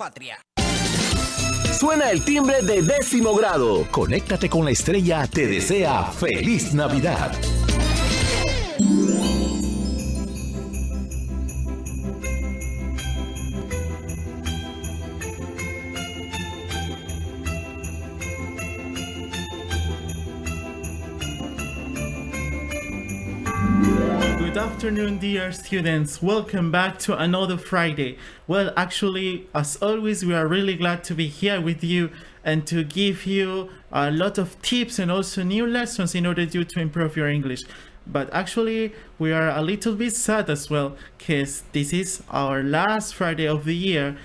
patria. Suena el timbre de 10º grado. Conéctate con la estrella. Te desea feliz Navidad. Good afternoon, dear students. Welcome back to another Friday. Well, actually, as always, we are really glad to be here with you and to give you a lot of tips and also new lessons in order you to improve your English. But actually, we are a little bit sad as well, because this is our last Friday of the year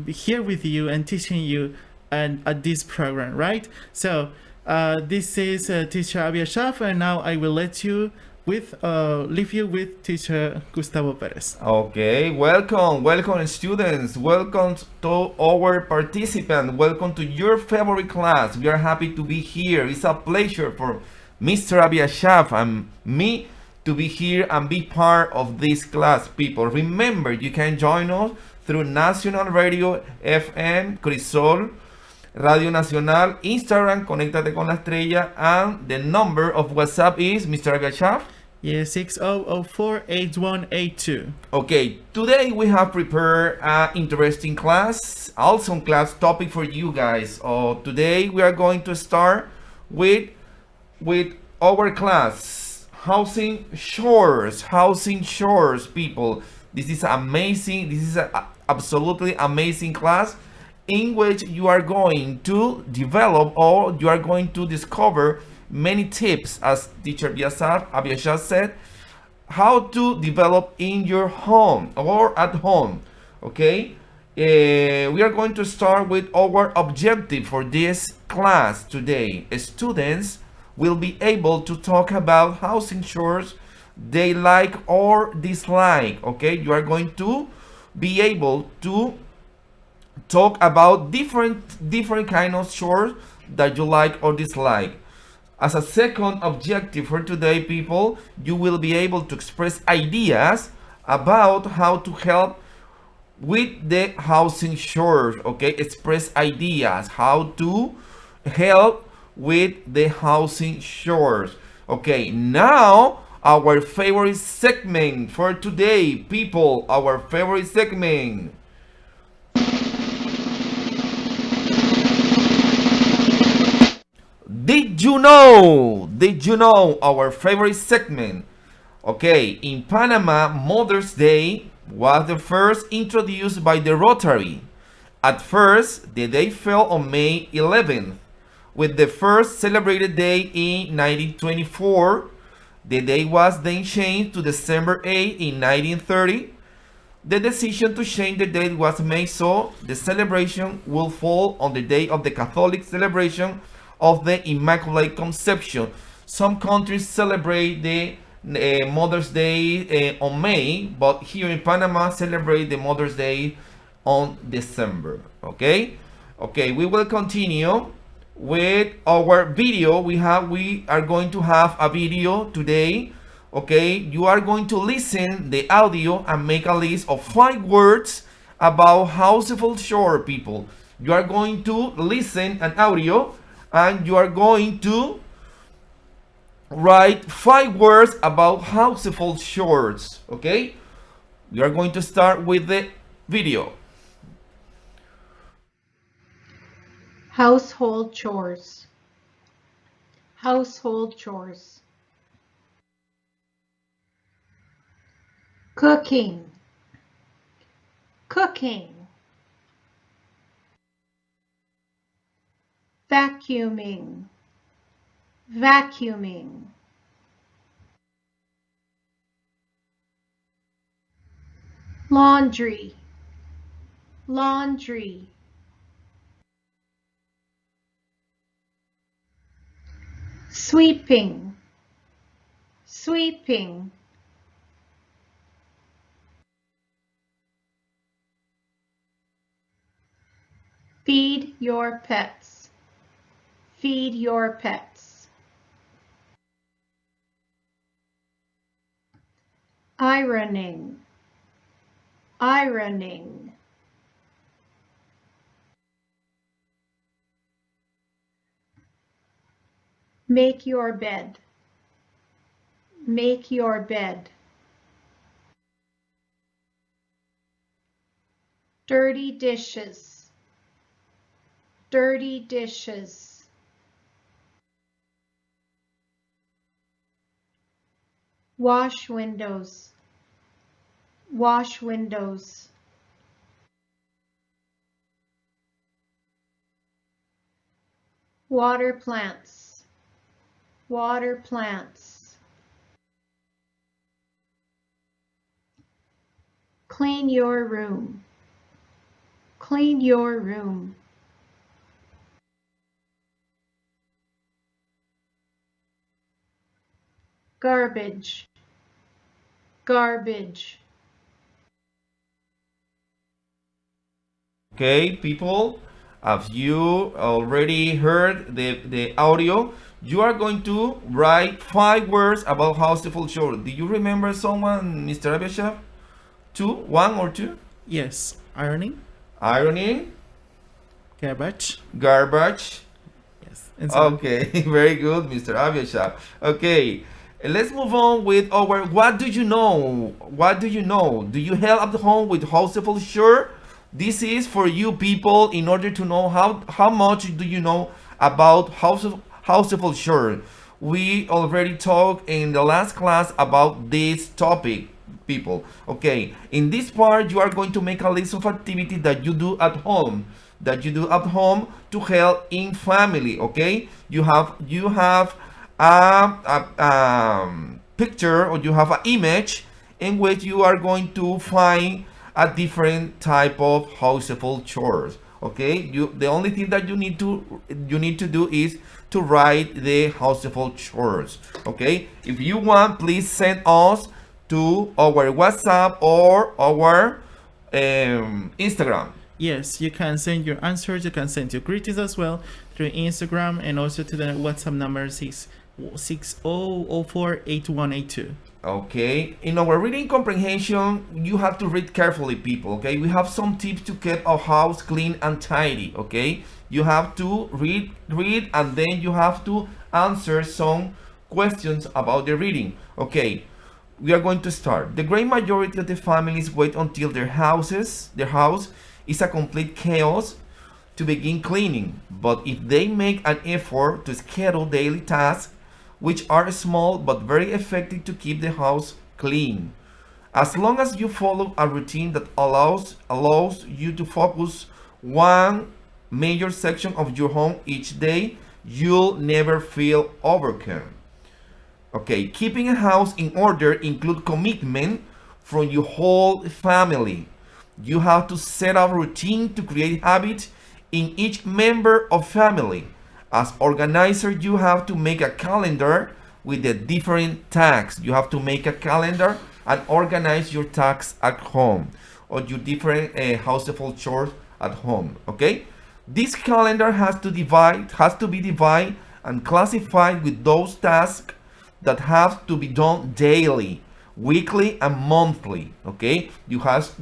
here with you and teaching you and at this program, right? So, this is teacher Abiashaf, and now I will leave you with teacher Gustavo Perez. Okay, welcome students, welcome to our participant, welcome to your favorite class. We are happy to be here. It's a pleasure for Mr. Abiashaf and me to be here and be part of this class, people. Remember, you can join us through Nacional Radio FM, Crisol Radio Nacional, Instagram, Conéctate con la Estrella, and the number of WhatsApp is, Mr. Abiashaf? Yes, 6004-8182. Okay, today we have prepared an interesting class, awesome class topic for you guys. Today we are going to start with our class, housing shores, people. This is amazing. This is a absolutely amazing class in which you are going to develop or you are going to discover many tips, as teacher Abiashaf said, how to develop in your home or at home. Okay, we are going to start with our objective for this class today. Students will be able to talk about housing chores they like or dislike. Okay, you are going to be able to talk about different kind of chores that you like or dislike. As a second objective for today, people, you will be able to express ideas about how to help with the housing chores. Okay, express ideas how to help with the housing chores. Okay, now our favorite segment for today, people, our favorite segment. Did you know our favorite segment? Okay, in Panama, Mother's Day was the first introduced by the Rotary. At first, the day fell on May 11th, with the first celebrated day in 1924. The day was then changed to December 8 in 1930. The decision to change the date was made so the celebration will fall on the day of the Catholic celebration of the Immaculate Conception. Some countries celebrate the Mother's Day on May, but here in Panama celebrate the Mother's Day on December. Okay, we will continue with our video. We are going to have a video today. Okay, you are going to listen the audio and make a list of 5 words about houseful chore, people. You are going to listen an audio and you are going to write 5 words about houseful chores. Okay, we are going to start with the video. Household chores. Household chores. Cooking. Cooking. Vacuuming. Vacuuming. Laundry. Laundry. Sweeping. Sweeping. Feed your pets. Feed your pets. Ironing. Ironing. Make your bed. Make your bed. Dirty dishes. Dirty dishes. Wash windows. Wash windows. Water plants. Water plants. Clean your room. Clean your room. Garbage. Garbage. Okay, people, as you already heard the audio, you are going to write 5 words about household chores. Do you remember someone, Mr. Abishab? 2, 1 or 2? Yes. Ironing. Ironing, Garbage. garbage. Yes. And so Okay, very good, Mr. Abishab. Okay, let's move on with our what do you know? What do you know? Do you help at home with household chores? This is for you people in order to know how much do you know about household chores. We already talked in the last class about this topic, people. Okay, in this part you are going to make a list of activities that you do at home to help in family. Okay, you have a picture, or you have an image in which you are going to find a different type of household chores. Okay, the only thing that you need to do is to write the household chores. Okay, if you want, please send us to our WhatsApp or our Instagram. yes, you can send your answers. You can send your greetings as well through Instagram, and also to the WhatsApp number 60048182. Okay, in our reading comprehension, you have to read carefully, people. Okay, we have some tips to keep our house clean and tidy. Okay, you have to read, and then you have to answer some questions about the reading. Okay, we are going to start. The great majority of the families wait until their house is a complete chaos to begin cleaning. But if they make an effort to schedule daily tasks, which are small but very effective to keep the house clean. As long as you follow a routine that allows you to focus one major section of your home each day, you'll never feel overwhelmed. Okay, keeping a house in order includes commitment from your whole family. You have to set up a routine to create habits in each member of family. As organizer, you have to make a calendar with the different tasks. You have to make a calendar and organize your tasks at home, or your different household chores at home. Okay, this calendar has to be divided and classified with those tasks that have to be done daily, weekly, and monthly. Okay, you have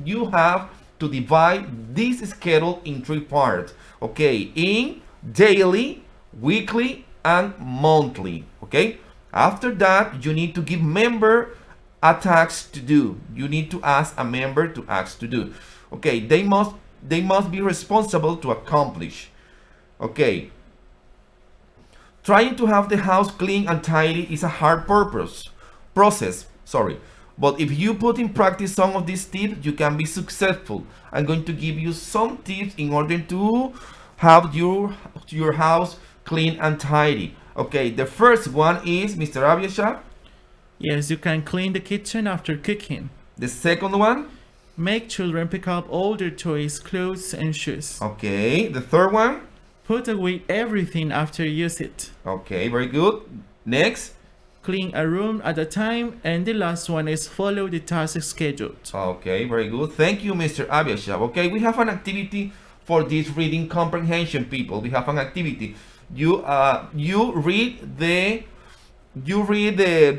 to divide this schedule in 3 parts. Okay, in daily, weekly, and monthly. Okay, after that you need to give member a task to do. You need to ask a member to ask to do. Okay, they must be responsible to accomplish. Okay, trying to have the house clean and tidy is a hard process, but if you put in practice some of these tips, you can be successful. I'm going to give you some tips in order to have your house clean and tidy. Okay, the first one is, Mr. Abiashar. Yes, you can clean the kitchen after cooking. The second one. Make children pick up all their toys, clothes, and shoes. Okay, the third one. Put away everything after you use it. Okay, very good. Next. Clean a room at a time, and the last one is follow the task scheduled. Okay, very good. Thank you, Mr. Abiashar. Okay, we have an activity for this reading comprehension, people. We have an activity. You read the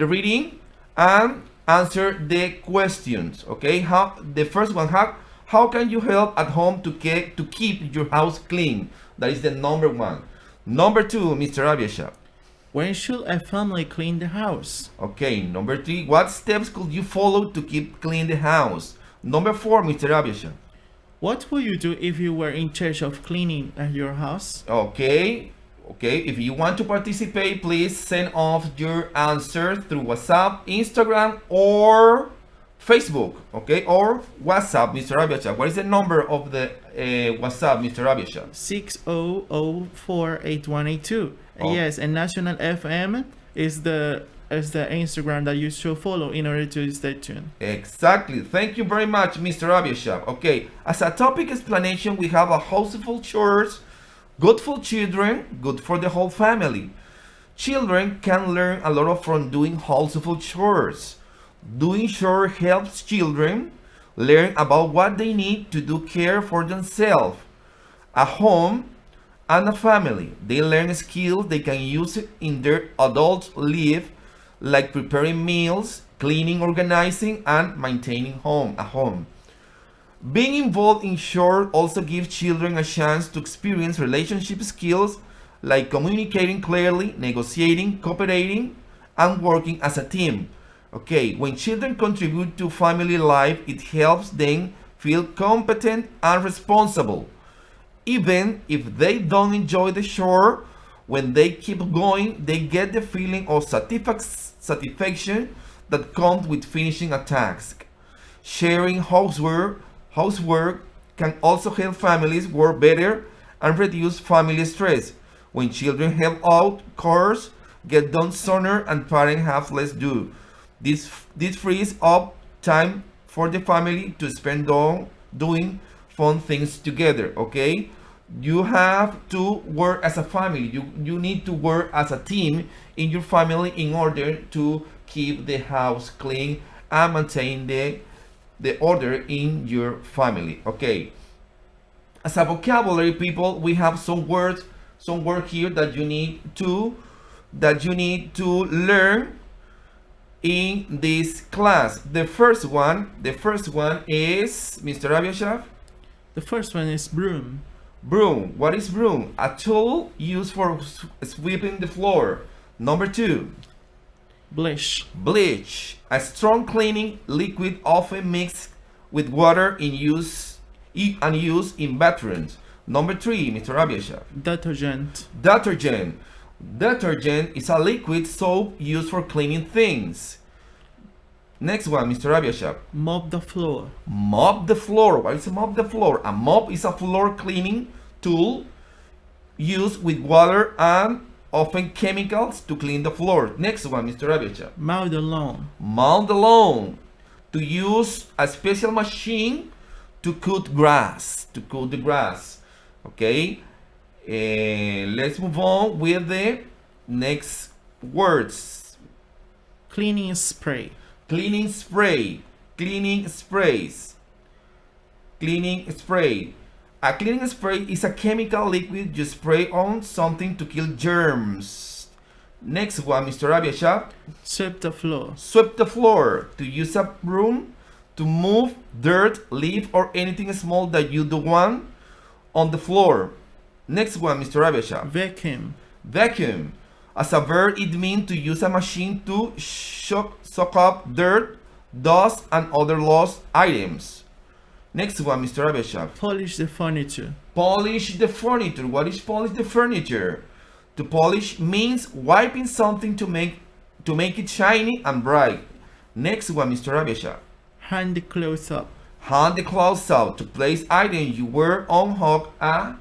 reading and answer the questions. Okay, the first one, how can you help at home to keep your house clean? That is the number 1. Number 2, Mr. Abiashar. When should a family clean the house? Okay, number 3, what steps could you follow to keep clean the house? Number 4, Mr. Abiasha. What would you do if you were in charge of cleaning your house? Okay, if you want to participate, please send off your answer through WhatsApp, Instagram, or Facebook, okay, or WhatsApp, Mr. Abiasha. What is the number of the WhatsApp, Mr. Abiasha? 6004882. Oh. Yes, and National FM is the Instagram that you should follow in order to stay tuned. Exactly. Thank you very much, Mr. Abiasha. Okay, as a topic explanation, we have a household chores, good for children, good for the whole family. Children can learn a lot from doing household chores. Doing chores helps children learn about what they need to do care for themselves, a home, and a family. They learn skills they can use in their adult life, like preparing meals, cleaning, organizing, and maintaining a home. Being involved in chores also gives children a chance to experience relationship skills like communicating clearly, negotiating, cooperating, and working as a team. Okay, when children contribute to family life, it helps them feel competent and responsible. Even if they don't enjoy the chore, when they keep going, they get the feeling of satisfaction that comes with finishing a task. Sharing housework can also help families work better and reduce family stress. When children help out, chores get done sooner and parents have less to do. This frees up time for the family to spend doing fun things together, okay? You have to work as a family. You need to work as a team in your family in order to keep the house clean and maintain the order in your family, okay? As a vocabulary, people, we have some words here that you need to learn in this class. The first one is Mr. Abiashaf. The first one is broom. Broom. What is broom? A tool used for sweeping the floor. Number 2. Bleach. Bleach. A strong cleaning liquid often mixed with water and used in bathrooms. Number 3, Mr. Abiashaf. Detergent. Detergent. Detergent is a liquid soap used for cleaning things. Next one, Mr. Abiashaf. Mop the floor. Mop the floor. What is a mop the floor? A mop is a floor cleaning tool used with water and often chemicals to clean the floor. Next one, Mr. Abiashaf. Mow the lawn. Mow the lawn. To use a special machine to cut grass. Okay. Let's move on with the next words. Cleaning spray. Cleaning spray. Cleaning sprays. Cleaning spray. A cleaning spray is a chemical liquid you spray on something to kill germs. Next one, Mr. Abiashaf. Sweep the floor. Sweep the floor. To use a broom to move dirt, leaf, or anything small that you don't want on the floor. Next one, Mr. Abiashaf. Vacuum. Vacuum. As a verb, it means to use a machine to soak up dirt, dust, and other lost items. Next one, Mr. Abiashaf. Polish the furniture. Polish the furniture. What is polish the furniture? To polish means wiping something to make it shiny and bright. Next one, Mr. Abiashaf. Hang the clothes up. Hang the clothes up. To place items you wear on hook, a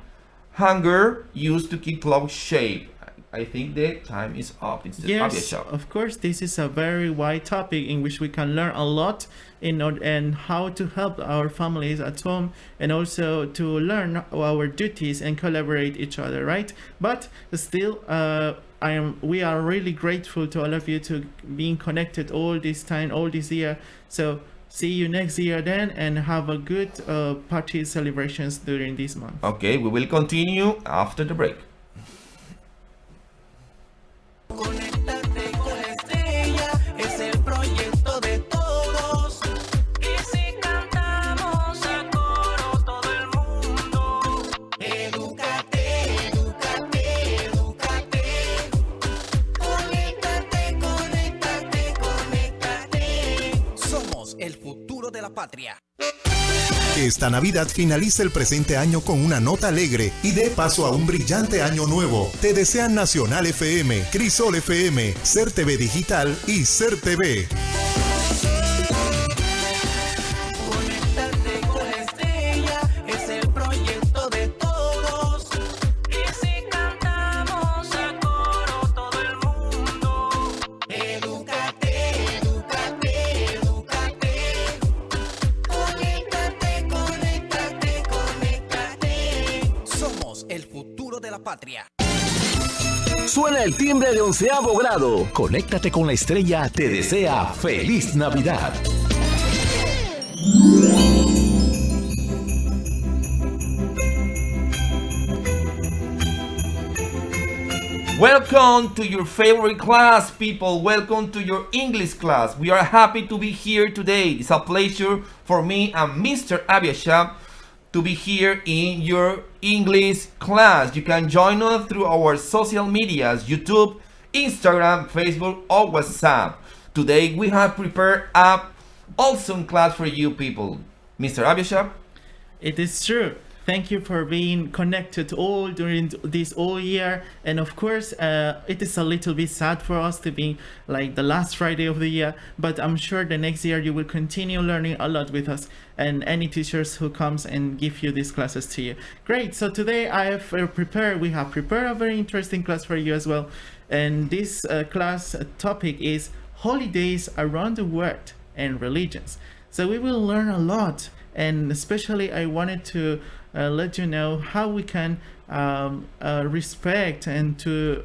hanger used to keep clothes shape. I think the time is up. It's yes, of course, this is a very wide topic in which we can learn a lot and how to help our families at home, and also to learn our duties and collaborate each other, right? But still, we are really grateful to all of you to being connected all this time, all this year. So see you next year then, and have a good party celebrations during this month. Okay, we will continue after the break. Conéctate con Estrella, es el proyecto de todos. Y si cantamos a coro todo el mundo. Edúcate, edúcate, edúcate. patria. Esta Navidad finaliza el presente año con una nota alegre y dé paso a un brillante año nuevo. Te desean Nacional FM, Crisol FM, Ser TV Digital y Ser TV. Conéctate con la estrella, es el proyecto de todos. Y si cantamos a coro todo el mundo. Edúcate, edúcate, edúcate. Conéctate, conéctate, conéctate. Somos el futuro de la patria. Suena el timbre de 11º grado. Conéctate con la estrella. Te desea feliz Navidad. Welcome to your favorite class, people. Welcome to your English class. We are happy to be here today. It's a pleasure for me and Mr. Abiashab to be here in your English class. You can join us through our social medias, YouTube, Instagram, Facebook, or WhatsApp. Today we have prepared a awesome class for you people. Mr. Abiashab? It is true. Thank you for being connected all during this whole year. And of course, it is a little bit sad for us to be like the last Friday of the year, but I'm sure the next year you will continue learning a lot with us and any teachers who comes and give you these classes to you. Great. So today we have prepared a very interesting class for you as well. And this class topic is holidays around the world and religions. So we will learn a lot. And especially I wanted to let you know how we can respect and to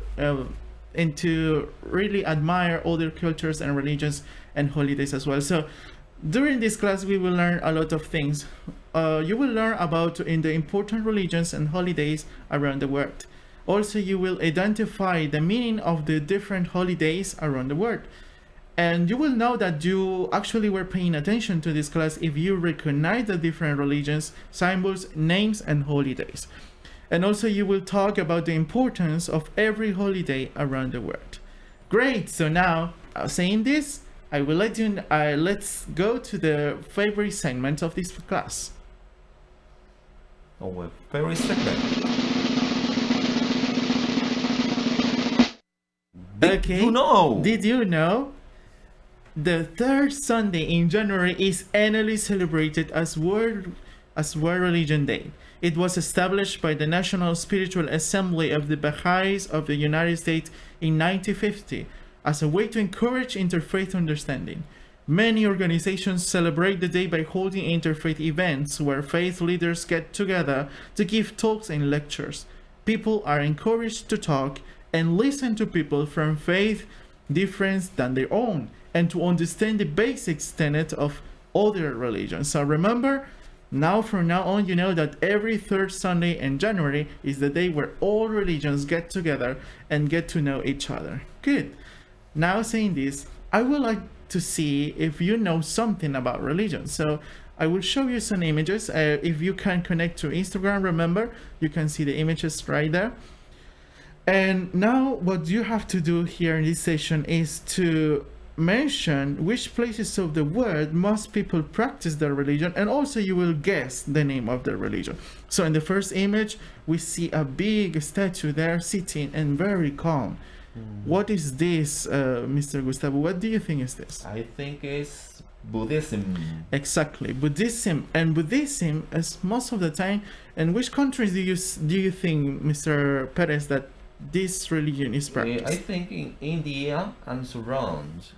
really admire other cultures and religions and holidays as well. So during this class we will learn a lot of things. You will learn about in the important religions and holidays around the world. Also you will identify the meaning of the different holidays around the world. And you will know that you actually were paying attention to this class if you recognize the different religions, symbols, names, and holidays. And also you will talk about the importance of every holiday around the world. Great, so now, saying this, I will let you, let's go to the favorite segment of this class. Our favorite segment. Did you know? Did you know? The third Sunday in January is annually celebrated as World Religion Day. It was established by the National Spiritual Assembly of the Baha'is of the United States in 1950 as a way to encourage interfaith understanding. Many organizations celebrate the day by holding interfaith events where faith leaders get together to give talks and lectures. People are encouraged to talk and listen to people from faith different than their own, and to understand the basic tenet of other religions. So remember, from now on, you know that every third Sunday in January is the day where all religions get together and get to know each other. Good. Now saying this, I would like to see if you know something about religion. So I will show you some images. If you can connect to Instagram, remember, you can see the images right there. And now what you have to do here in this session is to mention which places of the world most people practice their religion, and also you will guess the name of the religion. So in the first image we see a big statue there sitting and very calm. What is this, Mr. Gustavo? What do you think is this? I think it's Buddhism. Exactly, Buddhism. And Buddhism is most of the time. In which countries do you think, Mr. Perez, that this religion is practiced? I think in India and surrounds.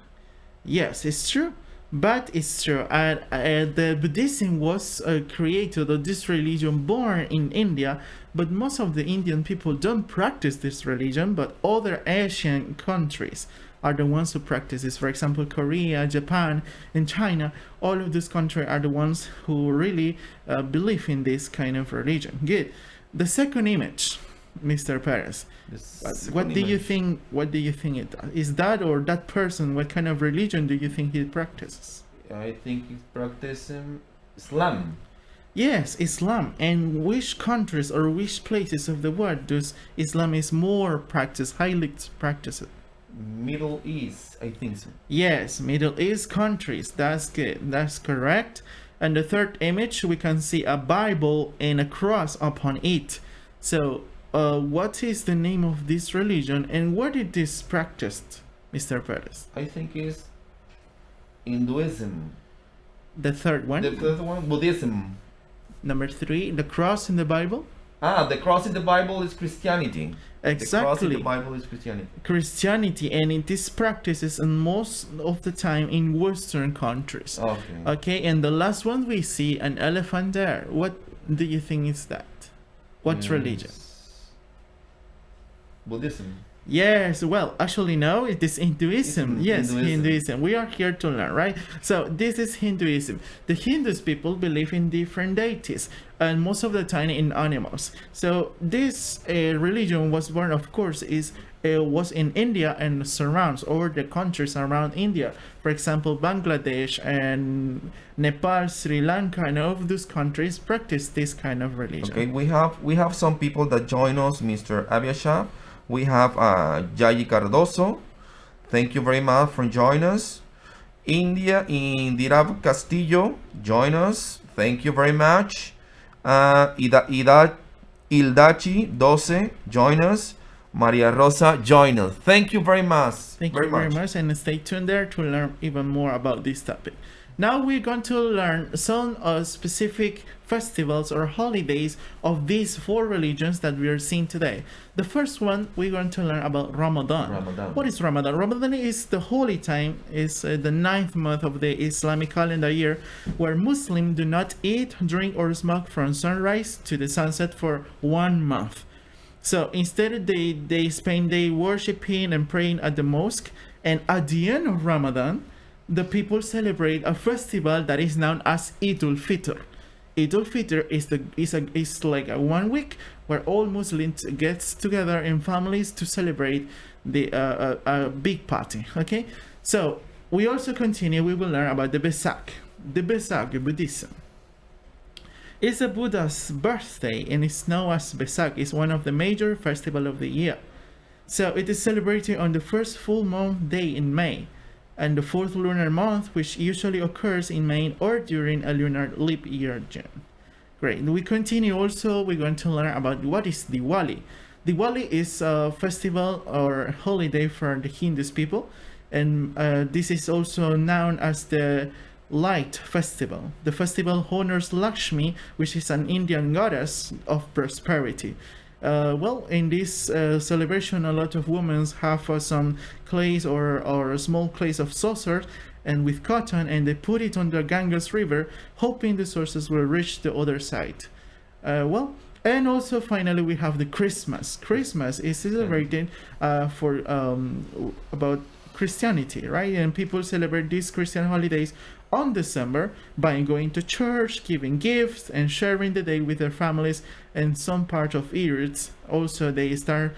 Yes, it's true, but it's true. The Buddhism was created, or this religion born in India, but most of the Indian people don't practice this religion, but other Asian countries are the ones who practice this. For example, Korea, Japan, and China, all of these countries are the ones who really believe in this kind of religion. Good. The second image, Mr. Perez. What do you think? What do you think it is? That or that person? What kind of religion do you think he practices? I think he's practicing Islam. Yes, Islam. And which countries or which places of the world does Islam is more practiced, highly practiced? Middle East, I think so. Yes, Middle East countries. That's good. That's correct. And the third image, we can see a Bible and a cross upon it. So, what is the name of this religion and where did this practiced, Mr. Perez? I think it's Hinduism. The third one? The third one, Buddhism. Number 3, the cross in the Bible? The cross in the Bible is Christianity. Exactly. The cross in the Bible is Christianity. Christianity, and it is practices in most of the time in Western countries. Okay, and the last one we see an elephant there. What do you think is that? What religion? Buddhism. Yes, well, actually no, it is Hinduism. Yes, Hinduism. Hinduism. We are here to learn, right? So this is Hinduism. The Hindus people believe in different deities, and most of the time in animals. So this religion was born, of course, was in India and surrounds, or the countries around India. For example, Bangladesh and Nepal, Sri Lanka, and all of those countries practice this kind of religion. Okay, we have some people that join us, Mr. Abiashab. We have Yayi Cardoso. Thank you very much for joining us. Indira Castillo, join us. Thank you very much. Ildachi 12, join us. Maria Rosa, join us. Thank you very much. Thank you very much, and stay tuned there to learn even more about this topic. Now we're going to learn some specific festivals or holidays of these 4 religions that we are seeing today. The first one, we're going to learn about Ramadan. What is Ramadan? Ramadan is the holy time, is the 9th month of the Islamic calendar year, where Muslims do not eat, drink, or smoke from sunrise to the sunset for 1 month. So instead, they spend day worshiping and praying at the mosque, and at the end of Ramadan, the people celebrate a festival that is known as Eid al-Fitr. Eid al-Fitr is like a 1 week where all Muslims gets together in families to celebrate a big party. Okay, so we also continue. We will learn about the Vesak. The Vesak, Buddhism, is a Buddha's birthday, and it's known as Vesak. It's one of the major festivals of the year. So it is celebrated on the first full moon day in May, and the 4th lunar month, which usually occurs in May or during a lunar leap year June. Great. We continue also. We're going to learn about what is Diwali. Diwali is a festival or holiday for the Hindus people, and this is also known as the Light Festival. The festival honors Lakshmi, which is an Indian goddess of prosperity. In this celebration, a lot of women have some clays or small clays of saucers and with cotton, and they put it on the Ganges River, hoping the sources will reach the other side. And also finally we have the Christmas. Christmas is celebrated for about Christianity, right? And people celebrate these Christian holidays on December by going to church, giving gifts, and sharing the day with their families. And some part of years also there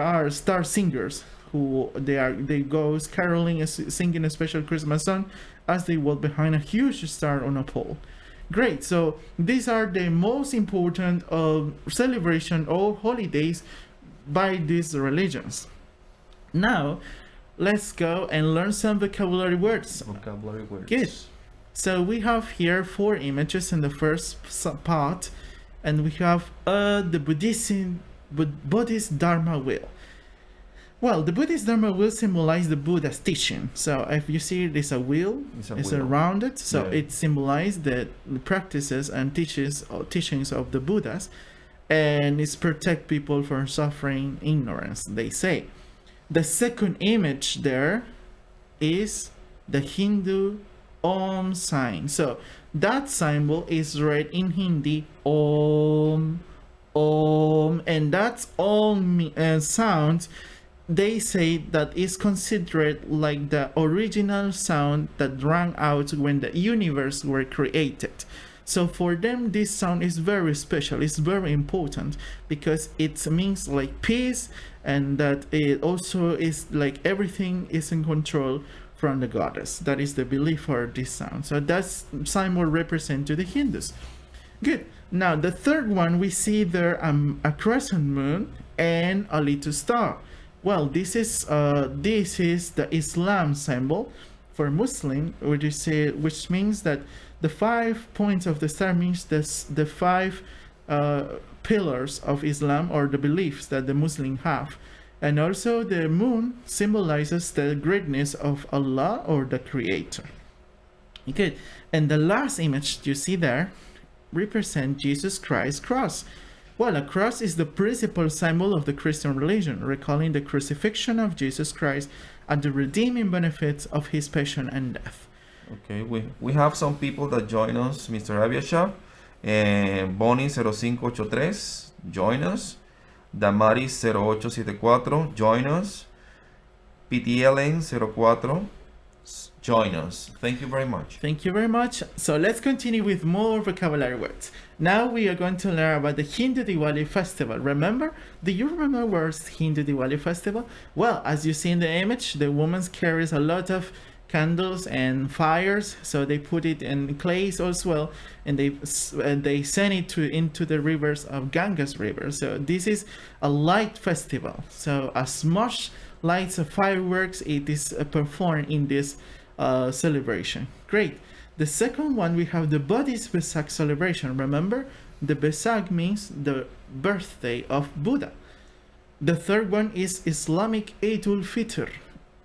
are star singers who they go caroling and singing a special Christmas song as they walk behind a huge star on a pole. Great. So these are the most important celebration or holidays by these religions. Now let's go and learn some vocabulary words. Good. So we have here 4 images in the first part, and we have the Buddhist Dharma wheel. Well, the Buddhist Dharma wheel symbolizes the Buddha's teaching. So if you see there's a wheel, it's rounded, so it symbolizes the practices and teachings of the Buddhas, and it's protect people from suffering ignorance, they say. The second image there is the Hindu Om sign. So that symbol is read in Hindi Om, Om, and that's Om sound. They say that is considered like the original sound that rang out when the universe were created. So for them, this sound is very special. It's very important because it means like peace, and that it also is like everything is in control from the goddess. That is the belief for this sound. So that's symbol represent to the Hindus. Good. Now the third one, we see there a crescent moon and a little star. Well, this is the Islam symbol for Muslim, which means that the 5 points of the star means the 5 pillars of Islam, or the beliefs that the Muslims have. And also the moon symbolizes the greatness of Allah, or the Creator. Okay, and the last image you see there represents Jesus Christ's cross. Well, a cross is the principal symbol of the Christian religion, recalling the crucifixion of Jesus Christ and the redeeming benefits of his passion and death. Okay, we have some people that join us. Mr. Abiashab, Bonnie 0583, join us. Damaris 0874, join us. PTLN 04, join us. Thank you very much. Thank you very much. So let's continue with more vocabulary words. Now we are going to learn about the Hindu Diwali festival. Remember? Do you remember what's Hindu Diwali festival? Well, as you see in the image, the woman carries a lot of candles and fires, so they put it in clays as well, and they send it into the rivers of Ganges River. So this is a light festival. So as much lights of fireworks, it is performed in this celebration. Great. The second one, we have the Buddhist Vesak celebration. Remember, the Vesak means the birthday of Buddha. The third one is Islamic Eid al-Fitr.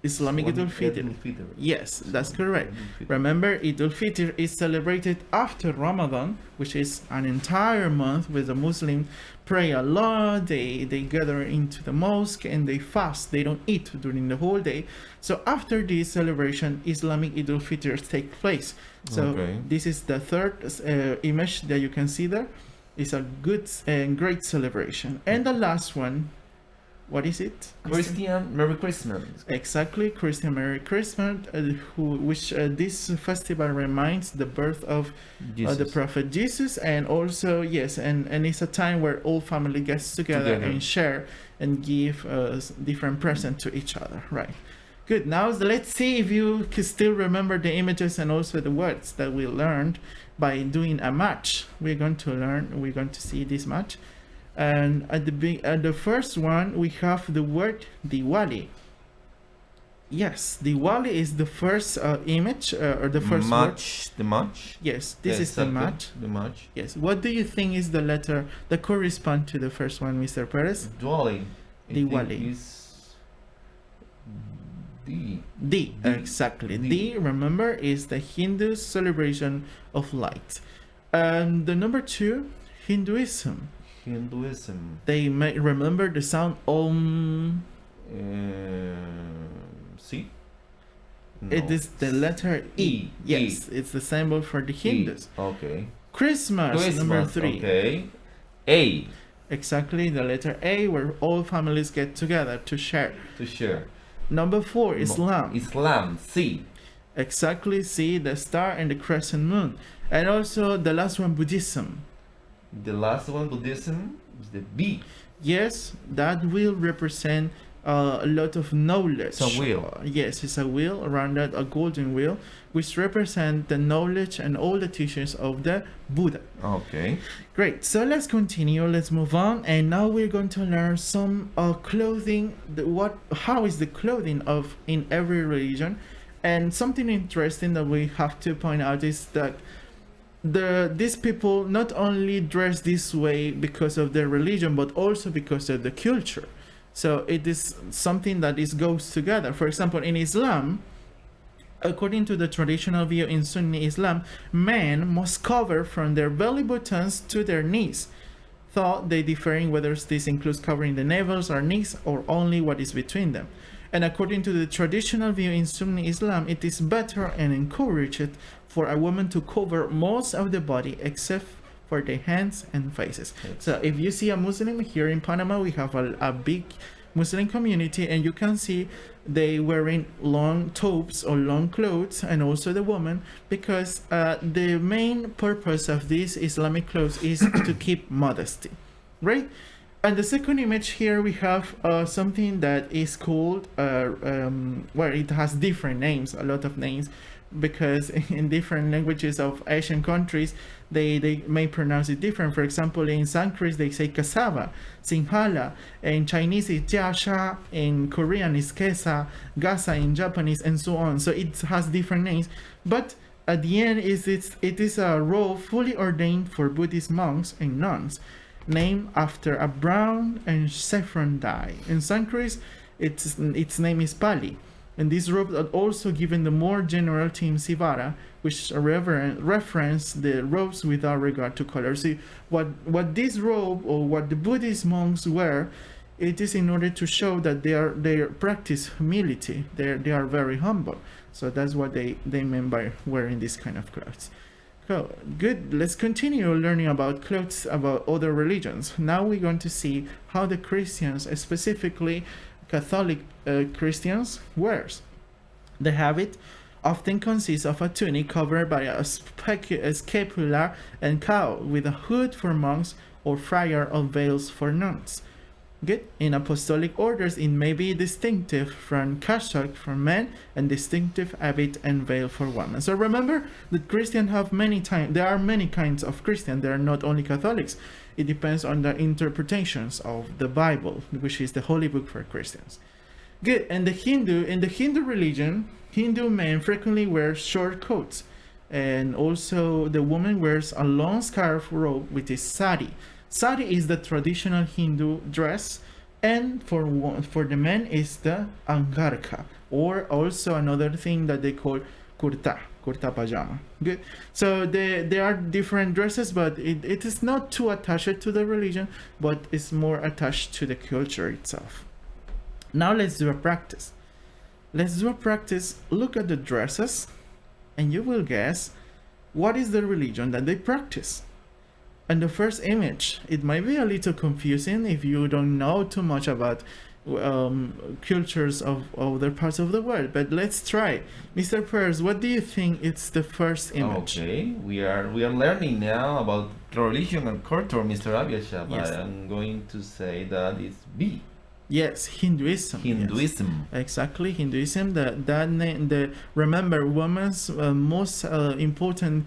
Islamic Eid al-Fitr. Yes, that's correct. Remember, Eid al-Fitr is celebrated after Ramadan, which is an entire month where the Muslims pray a lot. They gather into the mosque and they fast. They don't eat during the whole day. So after this celebration, Islamic Eid al-Fitr takes place. So this is the third image that you can see there. It's a good and great celebration. And the last one, what is it? Christian Merry Christmas. Exactly, Christian Merry Christmas, which this festival reminds the birth of the prophet Jesus, and also and it's a time where all family gets together and share and give different presents to each other. Right. Good. Now let's see if you can still remember the images and also the words that we learned by doing a match. We're going to see this match. And at the first one, we have the word Diwali. Yes, Diwali is the first image or the first match. word. The match. Yes, this is the match. The match. Yes. What do you think is the letter that corresponds to the first one, Mr. Perez? Diwali. Diwali. Is D. D. Exactly. D, remember, is the Hindu celebration of light. And the number 2, Hinduism. They may remember the sound Om. C. No. It is the letter E. Yes, it's the symbol for the Hindus. Okay. Christmas, number 3. Okay. A. Exactly, the letter A, where all families get together to share. Number 4, Islam. C. Exactly, C, the star and the crescent moon. And also the last one, Buddhism. The last one, Buddhism, is the B. Yes, that will represent a lot of knowledge. It's a wheel. Yes, it's a wheel around that, a golden wheel, which represent the knowledge and all the teachings of the Buddha. Okay. Great. So let's continue. Let's move on. And now we're going to learn some clothing. How is the clothing in every religion? And something interesting that we have to point out is that these people not only dress this way because of their religion, but also because of the culture. So it is something that goes together. For example, in Islam, according to the traditional view in Sunni Islam, men must cover from their belly buttons to their knees. Though they differ in whether this includes covering the navels or knees or only what is between them. And according to the traditional view in Sunni Islam, it is better and encouraged for a woman to cover most of the body except for the hands and faces. So if you see a Muslim here in Panama, we have a big Muslim community, and you can see they wearing long tops or long clothes, and also the woman, because the main purpose of these Islamic clothes is to keep modesty, right? And the second image here, we have something that is called, where it has different names, a lot of names, because in different languages of Asian countries, they may pronounce it different. For example, in Sanskrit, they say cassava, singhala. In Chinese, it's jiasha. In Korean, it's kesa, gasa in Japanese, and so on. So it has different names. But at the end it is a robe fully ordained for Buddhist monks and nuns, named after a brown and saffron dye. In Sanskrit, its name is Pali. And these robes are also given the more general term Sivara, which reference the robes without regard to color. See, what this robe or what the Buddhist monks wear, it is in order to show that they practice humility. They are very humble. So that's what they mean by wearing this kind of clothes. So, good. Let's continue learning about clothes about other religions. Now we're going to see how the Christians, specifically Catholic Christians, wears. The habit often consists of a tunic covered by a scapular and cowl, with a hood for monks or friar or veils for nuns. Good. In apostolic orders, it may be distinctive from cassock for men and distinctive habit and veil for women. So remember that Christians have there are many kinds of Christians. They are not only Catholics. It depends on the interpretations of the Bible, which is the holy book for Christians. Good. And in the Hindu religion, Hindu men frequently wear short coats, and also the woman wears a long scarf robe, which is sari. Sari is the traditional Hindu dress, and for the men is the angarka, or also another thing that they call kurta pajama. Good. So there are different dresses, but it is not too attached to the religion, but it's more attached to the culture itself. Now let's do a practice. Look at the dresses, and you will guess what is the religion that they practice. And the first image, it might be a little confusing if you don't know too much about cultures of other parts of the world, but let's try. Mr. Pears, what do you think it's the first image? Okay, we are learning now about religion and culture, Mr. Abiasha, but Yes. I'm going to say that it's B. Yes, Hinduism. Hinduism. Yes. Exactly, Hinduism. Remember, women's most important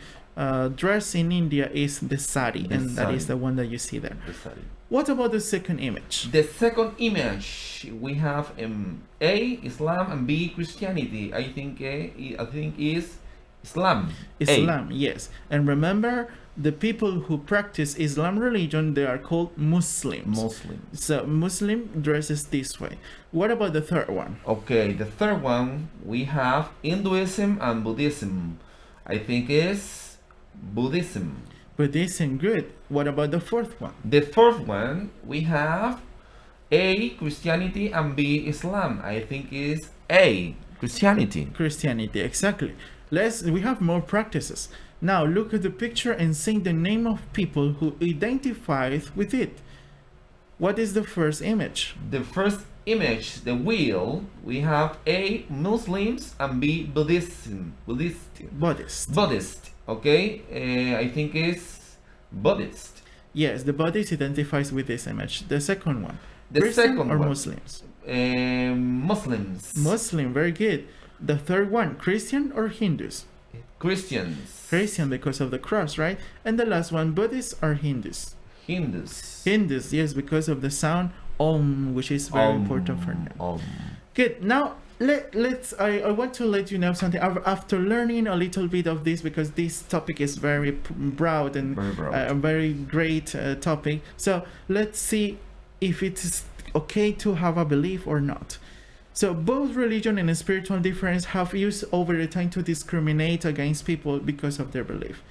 dress in India is the sari, and that is the one that you see there. The sari. What about the second image? The second image, we have A, Islam, and B, Christianity. I think is Islam. Islam, yes. And remember, the people who practice Islam religion, they are called Muslims. So Muslim dresses this way. What about the third one? Okay, the third one, we have Hinduism and Buddhism. I think is Buddhism. Buddhism, good. What about the fourth one? The fourth one, we have A, Christianity, and B, Islam. I think is A, Christianity. Christianity, exactly. We have more practices. Now look at the picture and say the name of people who identify with it. What is the first image? The first image, the wheel, we have A, Muslims, and B, Buddhism. Buddhist. Okay, I think is Buddhist. Yes, the Buddhist identifies with this image. The second one. The Christian second or one. Muslims? Muslims. Muslim, very good. The third one, Christian or Hindus? Christians. Christian because of the cross, right? And the last one, Buddhists or Hindus? Hindus. Hindus, yes, because of the sound Om, which is very important for them. Good. Now I want to let you know something. After learning a little bit of this, because this topic is very broad and a very great topic. So let's see if it is okay to have a belief or not. So both religion and spiritual difference have used over the time to discriminate against people because of their belief.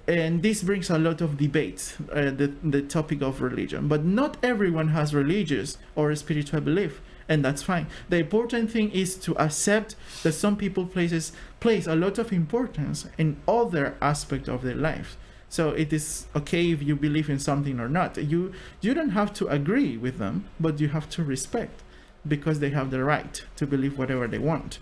And this brings a lot of debates, the topic of religion. But not everyone has religious or spiritual belief, and that's fine. The important thing is to accept that some people place a lot of importance in other aspects of their life. So it is okay if you believe in something or not. You don't have to agree with them, but you have to respect, because they have the right to believe whatever they want.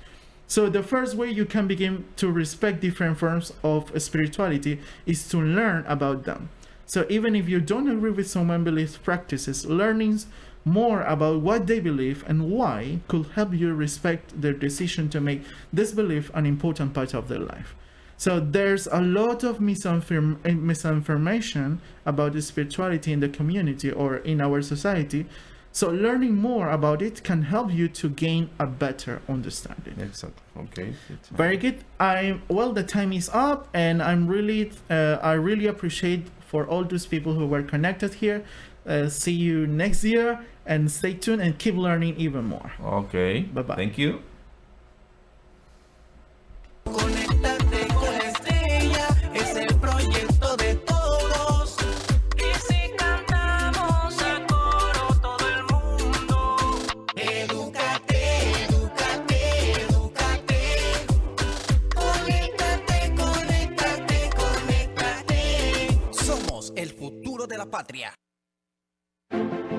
So the first way you can begin to respect different forms of spirituality is to learn about them. So even if you don't agree with someone's belief practices, learning more about what they believe and why could help you respect their decision to make this belief an important part of their life. So there's a lot of misinformation about the spirituality in the community or in our society So learning more about it can help you to gain a better understanding. Exactly. Okay. Very good. The time is up, and I really appreciate for all those people who were connected here. See you next year, and stay tuned and keep learning even more. Okay. Bye-bye. Thank you. Conéctate con la estrella, es el proyecto de todos. Y si cantamos a coro todo el mundo, edúcate, edúcate, edúcate. Conéctate, conéctate, conéctate. Somos el futuro de la patria.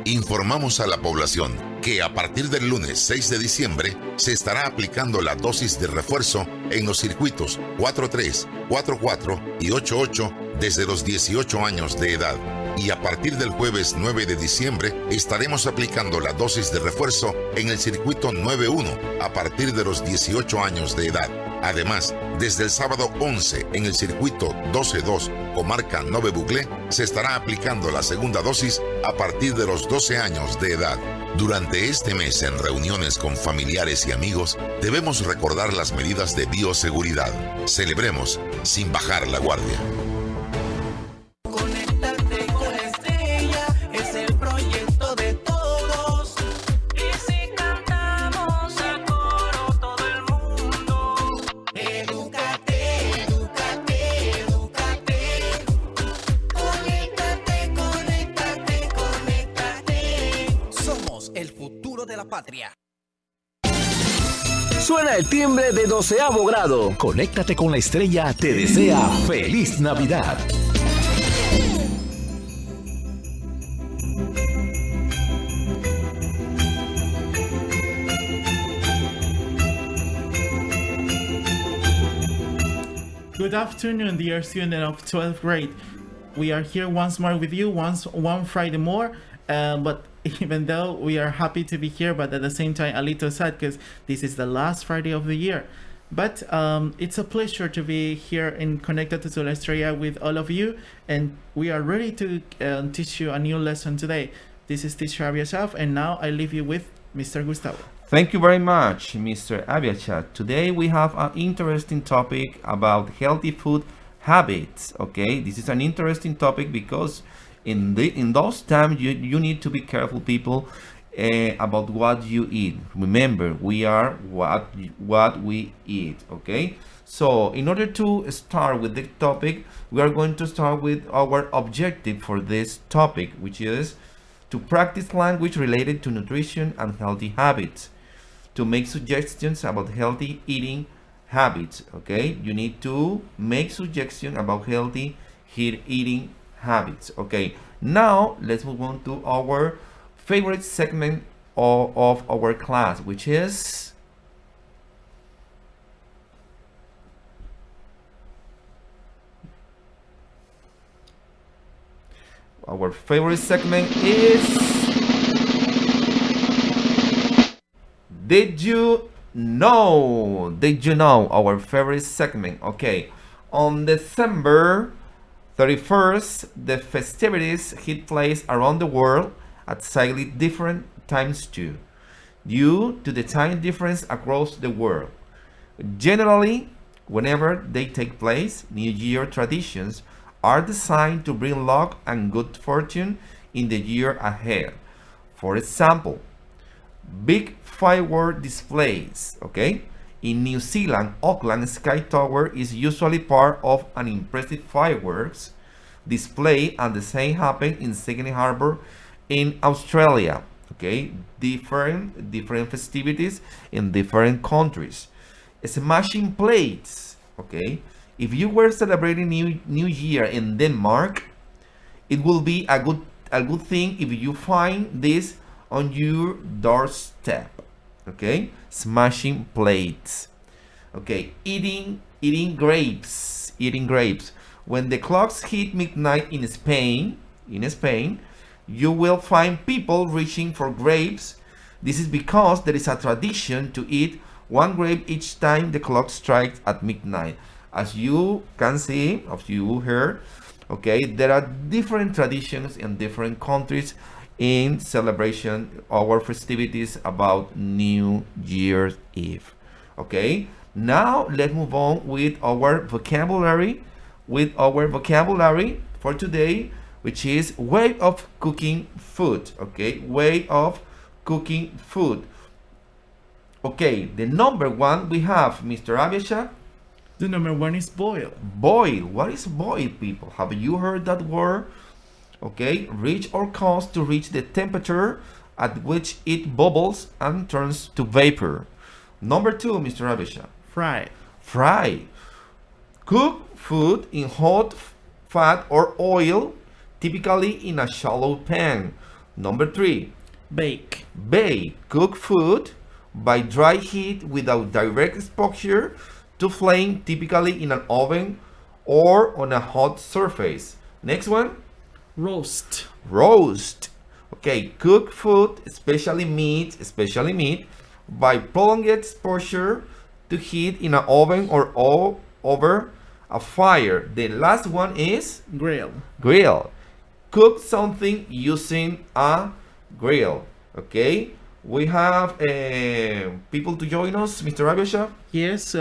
Informamos a la población que a partir del lunes 6 de diciembre se estará aplicando la dosis de refuerzo en los circuitos 4.3, 4.4 y 8.8 desde los 18 años de edad. Y a partir del jueves 9 de diciembre estaremos aplicando la dosis de refuerzo en el circuito 9.1 a partir de los 18 años de edad. Además, desde el sábado 11 en el circuito 12.2, comarca Nove Buglé, se estará aplicando la segunda dosis a partir de los 12 años de edad. Durante este mes, en reuniones con familiares y amigos, debemos recordar las medidas de bioseguridad. Celebremos sin bajar la guardia. Conéctate con la estrella, es el proyecto de todos. Y si cantamos a coro todo el mundo, edúcate, edúcate, edúcate. Conéctate, conéctate, conéctate. Somos el futuro de la patria. Suena el timbre de 12º grado. Conéctate con la estrella, te desea feliz Navidad. Good afternoon, dear student of 12th grade. We are here once more with you, one Friday more. But even though we are happy to be here, but at the same time a little sad because this is the last Friday of the year. But it's a pleasure to be here in Conéctate to la Estrella with all of you, and we are ready to teach you a new lesson today. This is Teacher Abiashaf, and now I leave you with Mr. Gustavo. Thank you very much, Mr. Abiachat. Today we have an interesting topic about healthy food habits. Okay, this is an interesting topic because in those times you need to be careful, people, about what you eat. Remember, we are what we eat. Okay, so in order to start with the topic, we are going to start with our objective for this topic, which is to practice language related to nutrition and healthy habits, to make suggestions about healthy eating habits. Okay, you need to make suggestions about healthy eating habits. Okay, now let's move on to our favorite segment of our class, which is our favorite segment is Did you know? Our favorite segment. Okay, on December 31st, the festivities hit place around the world at slightly different times too, due to the time difference across the world. Generally, whenever they take place, New Year traditions are designed to bring luck and good fortune in the year ahead. For example, big firework displays. Okay, in New Zealand, Auckland Sky Tower is usually part of an impressive fireworks display, and the same happened in Sydney Harbour in Australia. Okay, different festivities in different countries. Smashing plates. Okay, if you were celebrating New Year in Denmark, it will be a good thing if you find this on your doorstep. Okay, smashing plates. Okay, eating grapes. When the clocks hit midnight in Spain, you will find people reaching for grapes. This is because there is a tradition to eat one grape each time the clock strikes at midnight. As you can see, as you heard, okay, there are different traditions in different countries in celebration our festivities about New Year's Eve. Okay, now let's move on with our vocabulary for today, which is way of cooking food. Okay, way of cooking food. Okay, the number one we have, Mr. Abiasha. The number one is boil. Boil. What is boil, people? Have you heard that word? Okay, reach or cause to reach the temperature at which it bubbles and turns to vapor. Number two, Mr. Abiasha. Fry. Fry. Cook food in hot fat or oil, typically in a shallow pan. Number three. Bake. Bake. Cook food by dry heat without direct exposure to flame, typically in an oven or on a hot surface. Next one. Roast. Roast. Okay, cook food, especially meat, by prolonged exposure to heat in an oven or over a fire. The last one is Grill. grill. Cook something using a grill. Okay, we have people to join us, Mr. Abiasha. Yes,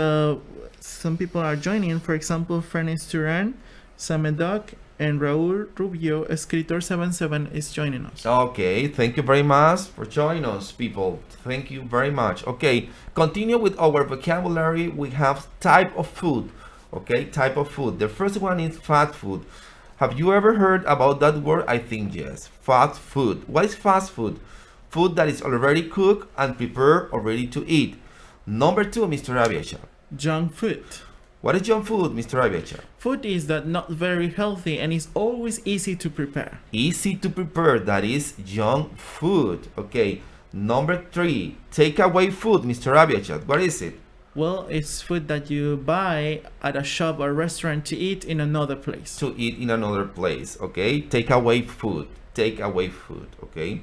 some people are joining. For example, Frenes Turan, Samedoc, and Raúl Rubio, Escritor77 is joining us. Okay, thank you very much for joining us, people. Thank you very much. Okay, continue with our vocabulary. We have type of food. Okay, type of food. The first one is fast food. Have you ever heard about that word? I think yes. Fast food. What is fast food? Food that is already cooked and prepared or ready to eat. Number two, Mr. Abiasha. Junk food. What is junk food, Mr. Abiasha? Food is that not very healthy and is always easy to prepare. Easy to prepare, that is junk food. Okay, number three, takeaway food, Mr. Abiasha. What is it? Well, it's food that you buy at a shop or restaurant to eat in another place. To eat in another place, okay? Takeaway food, okay?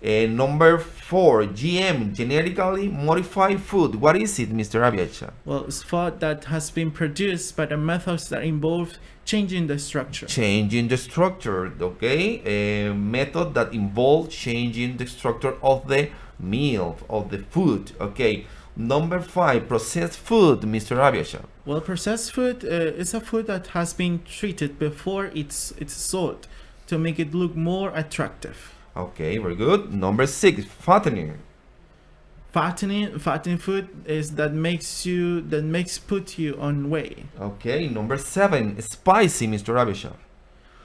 And number four, GM, genetically modified food. What is it, Mr. Abiasha? Well, it's food that has been produced by the methods that involve changing the structure. Changing the structure, okay? A method that involves changing the structure of the meal, of the food, okay? Number five, processed food, Mr. Abiasha. Well, processed food is a food that has been treated before it's sold to make it look more attractive. Okay, very good. Number six, fattening. Fattening food is that makes put you on weight. Okay, number seven, spicy, Mr. Abiasha.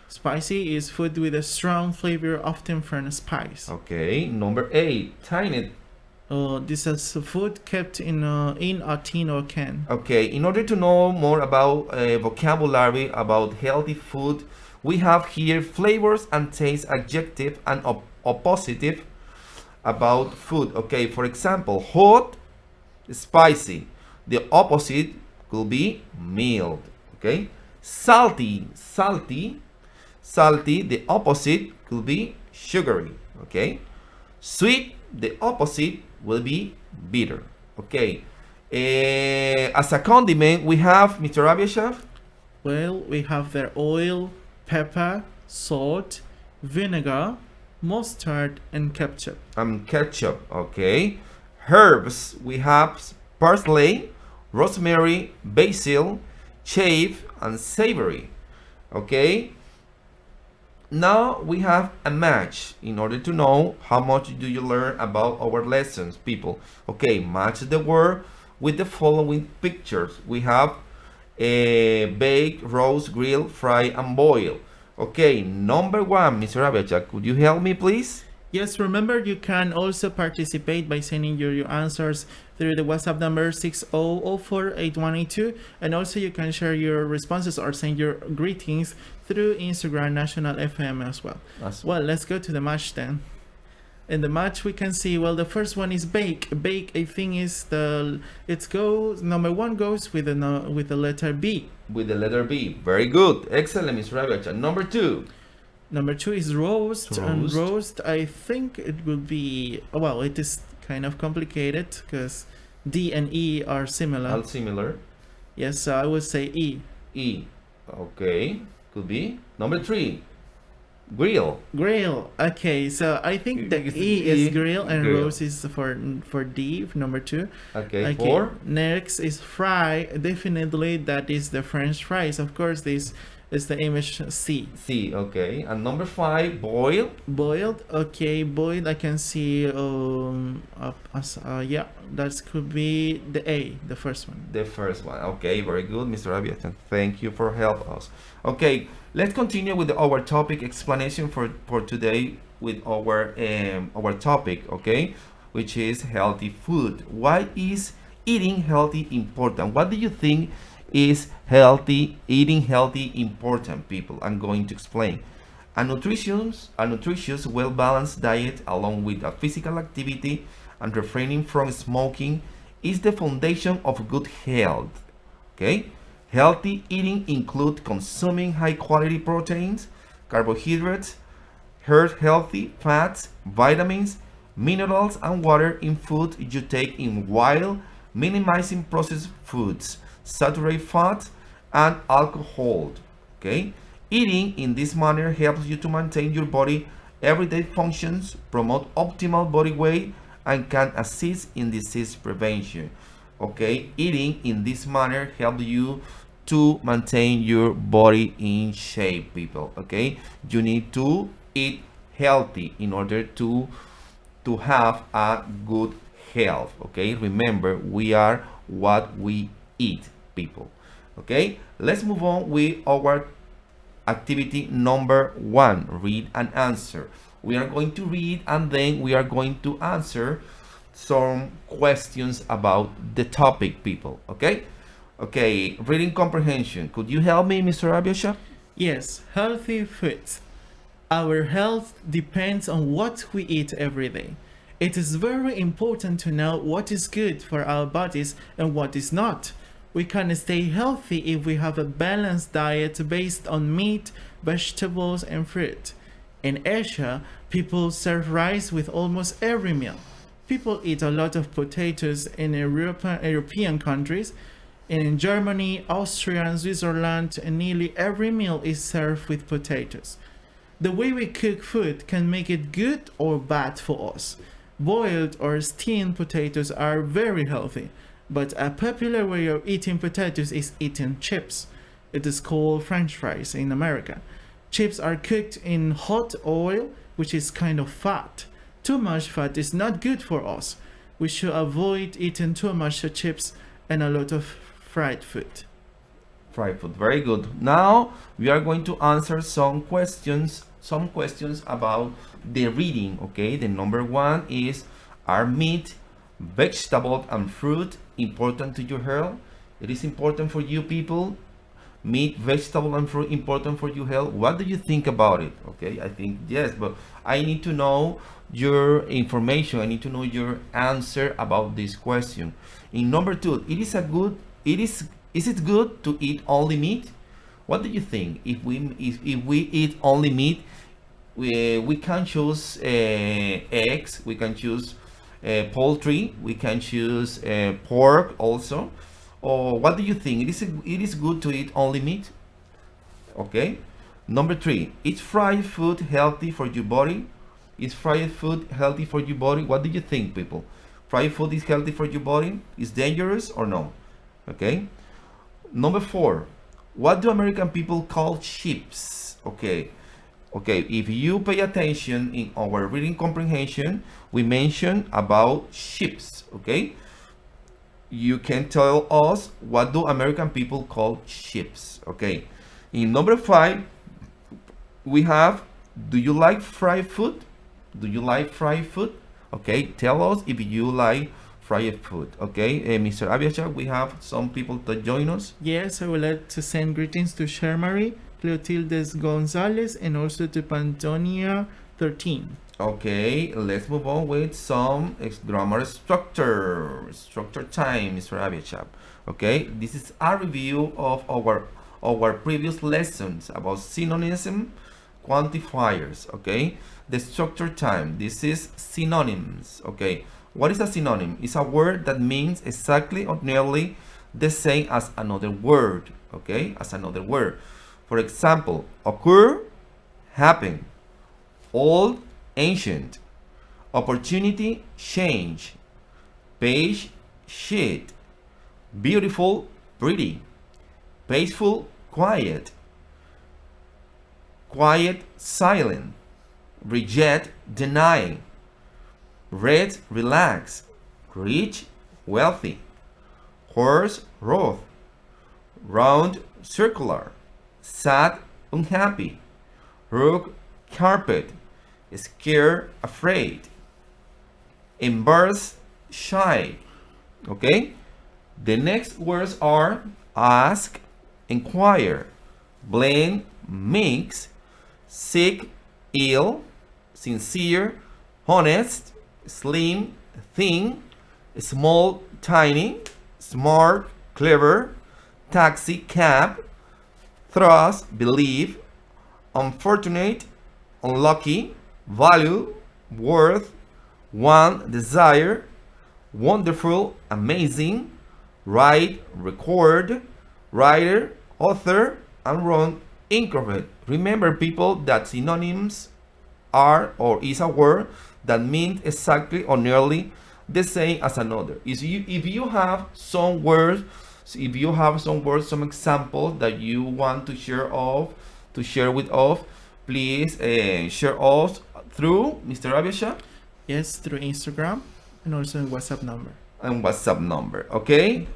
Spicy is food with a strong flavor, often from spice. Okay, number eight, tiny. This is food kept in a tin or can. Okay, in order to know more about vocabulary about healthy food, we have here flavors and taste adjective and oppositive about food. Okay, for example, hot, spicy. The opposite could be mild. Okay, salty. The opposite could be sugary. Okay, sweet. The opposite will be bitter. Okay, as a condiment, we have Mr. Abiasha. Well, we have their oil, pepper, salt, vinegar, mustard, and ketchup. Ketchup, okay. Herbs, we have parsley, rosemary, basil, chive, and savory. Okay. Now we have a match in order to know how much do you learn about our lessons, people. Okay, match the word with the following pictures. We have bake, roast, grill, fry, and boil. Okay, number one, Mr. Abiasha, could you help me, please? Yes, remember you can also participate by sending your answers through the WhatsApp number 60048182, and also you can share your responses or send your greetings through Instagram National FM as well. Awesome. Well, let's go to the match then. In the match we can see, well, the first one is bake. Bake, I think is number one goes with the letter B. With the letter B. Very good. Excellent, Mr. Abiasha. Number two. Number two is roast. And roast, I think it will be, well, it is kind of complicated because D and E are similar. All similar. Yes, so I would say E. E. Okay. Could be. Number three. Grill. Grill. Okay, so I think the It's E is E, grill and grill. rose is for D, number 2. Okay, 4. Next is fry. Definitely that is the French fries. Of course, this is the image C. C, okay. And number 5, boil. Boiled. Okay, boiled. I can see. Yeah, that could be the A, the first one. The first one. Okay, very good, Mr. Abiatan. Thank you for help us. Okay, let's continue with our topic explanation for today with our topic, okay, which is healthy food. Why is eating healthy important? What do you think is eating healthy important, people? I'm going to explain. A nutritious, well-balanced diet along with a physical activity and refraining from smoking is the foundation of good health. Okay? Healthy eating includes consuming high-quality proteins, carbohydrates, healthy fats, vitamins, minerals, and water in food you take in while minimizing processed foods, saturated fat, and alcohol. Okay? Eating in this manner helps you to maintain your body everyday functions, promote optimal body weight, and can assist in disease prevention. Okay? Eating in this manner helps you to maintain your body in shape, people. Okay? You need to eat healthy in order to have a good health. Okay? Remember, we are what we eat, people. Okay? Let's move on with our activity number 1, read and answer. We are going to read and then we are going to answer some questions about the topic, people. Okay? Okay, reading comprehension. Could you help me, Mr. Abiasha? Yes, healthy foods. Our health depends on what we eat every day. It is very important to know what is good for our bodies and what is not. We can stay healthy if we have a balanced diet based on meat, vegetables, and fruit. In Asia, people serve rice with almost every meal. People eat a lot of potatoes in European countries. In Germany, Austria, and Switzerland, nearly every meal is served with potatoes. The way we cook food can make it good or bad for us. Boiled or steamed potatoes are very healthy, but a popular way of eating potatoes is eating chips. It is called French fries in America. Chips are cooked in hot oil, which is kind of fat. Too much fat is not good for us. We should avoid eating too much chips and a lot of fried food. Fried food, very good. Now we are going to answer some questions about the reading. Okay, the number 1 is, are meat, vegetable, and fruit important to your health? It is important for you, people. Meat, vegetable, and fruit important for your health. What do you think about it? Okay, I think yes, but I need to know your information. I need to know your answer about this question. In number 2, is it good to eat only meat? What do you think? If we eat only meat, we can choose eggs, we can choose poultry, we can choose pork also. Or what do you think? It is good to eat only meat? Okay. Number 3, is fried food healthy for your body? Is fried food healthy for your body? What do you think, people? Fried food is healthy for your body? Is dangerous or no? Okay. Number 4, what do American people call chips? Okay. If you pay attention in our reading comprehension, we mentioned about chips. Okay. You can tell us, what do American people call chips? Okay. In number 5, we have, do you like fried food? Do you like fried food? Okay, tell us if you like fried food. Okay, Mr. Abiacha, we have some people that join us. Yes, I would like to send greetings to Shermary, Clotilde Gonzalez, and also to Pantonia 13. Okay, let's move on with some grammar structure time, Mr. Abiacha. Okay, this is a review of our previous lessons about synonym, quantifiers. Okay, the structure time, this is synonyms. Okay, what is a synonym? It's a word that means exactly or nearly the same as another word. Okay, as another word. For example, occur, happen, old, ancient, opportunity, change, page, sheet, beautiful, pretty, peaceful, quiet, quiet, silent, reject, deny, red, relax, rich, wealthy, horse, wrath, round, circular, sad, unhappy, rug, carpet, scared, afraid, embarrassed, shy. Okay? The next words are ask, inquire, blame, mix, sick, ill, sincere, honest, slim, thin, small, tiny, smart, clever, taxi, cab, trust, believe, unfortunate, unlucky, value, worth, want, desire, wonderful, amazing, write, record, writer, author, and run, incorrect. Remember, people, that synonyms are or is a word that means exactly or nearly the same as another. If you have some words, some examples that you want to share with us, please share us through Mr. Abiasha. Yes, through Instagram and also in WhatsApp number. Okay,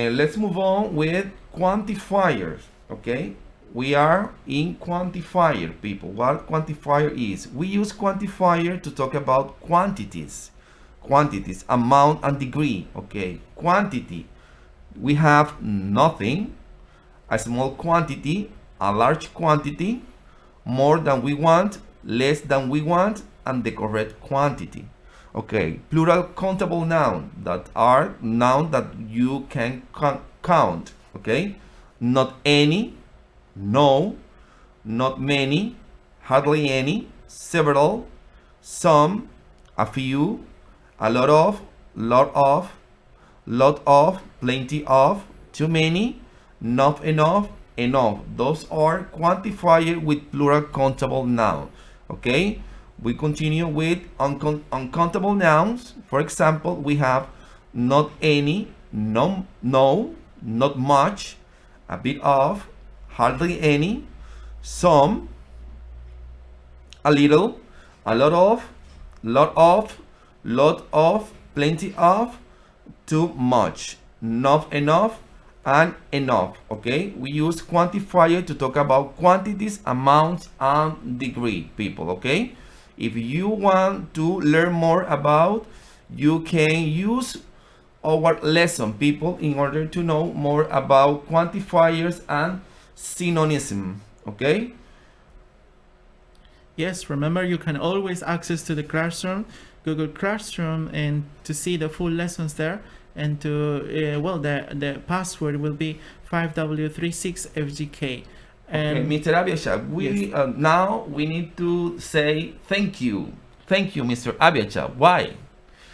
let's move on with quantifiers. Okay, we are in quantifier, people. What quantifier is? We use quantifier to talk about quantities, amount and degree. Okay, quantity, we have nothing, a small quantity, a large quantity, more than we want, less than we want, and the correct quantity. Okay, plural countable noun, that are noun that you can count. Okay, not any, no, not many, hardly any, several, some, a few, a lot of, plenty of, too many, not enough, enough. Those are quantifiers with plural countable noun. Okay, we continue with uncountable nouns. For example, we have not any, no, not much, a bit of, hardly any, some, a little, a lot of, plenty of, too much, not enough, and enough. Okay, we use quantifier to talk about quantities, amounts, and degree, people. Okay, if you want to learn more about, you can use our lesson, people, in order to know more about quantifiers and synonyms. Okay. Yes, remember, you can always access to the classroom, Google Classroom, and to see the full lessons there, and to the password will be 5W36FGK. And okay, Mr. Abiasha, now we need to say thank you, Mr. Abiasha. Why?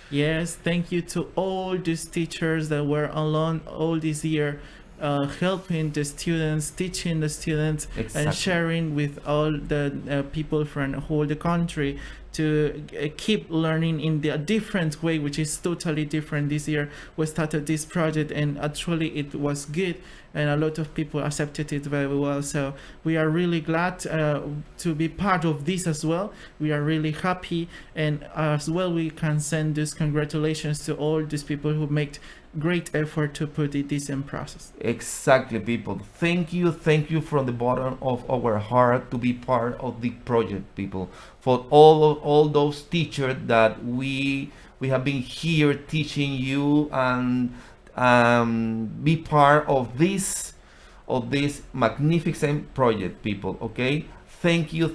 Yes, thank you to all these teachers that were alone all this year, helping the students, teaching the students, Exactly. and sharing with all the people from all the country to keep learning in a different way, which is totally different. This year we started this project, and actually it was good, and a lot of people accepted it very well. So we are really glad to be part of this as well. We are really happy, and as well we can send this congratulations to all these people who made great effort to put this in process. Exactly, people. Thank you from the bottom of our heart to be part of the project, people. For all those teachers that we have been here teaching you, and be part of this magnificent project, people. Okay, thank you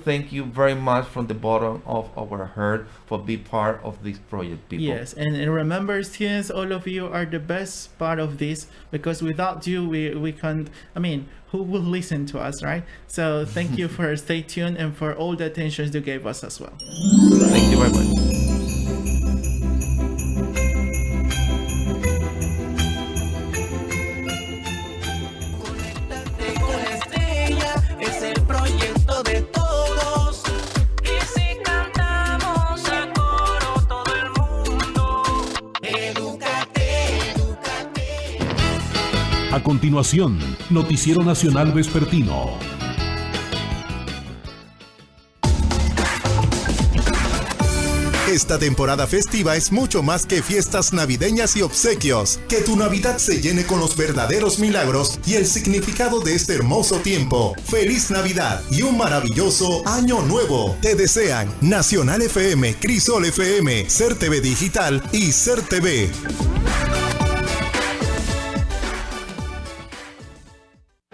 very much from the bottom of our heart for being part of this project, people. Yes, and remember, students, all of you are the best part of this, because without you we can't, who will listen to us, right? So thank you for stay tuned and for all the attention you gave us as well. Thank you very much. Conéctate con la estrella, es el proyecto de todos. Y si A continuación, Noticiero Nacional Vespertino. Esta temporada festiva es mucho más que fiestas navideñas y obsequios. Que tu Navidad se llene con los verdaderos milagros y el significado de este hermoso tiempo. ¡Feliz Navidad y un maravilloso Año Nuevo! Te desean Nacional FM, Crisol FM, Ser TV Digital y Ser TV.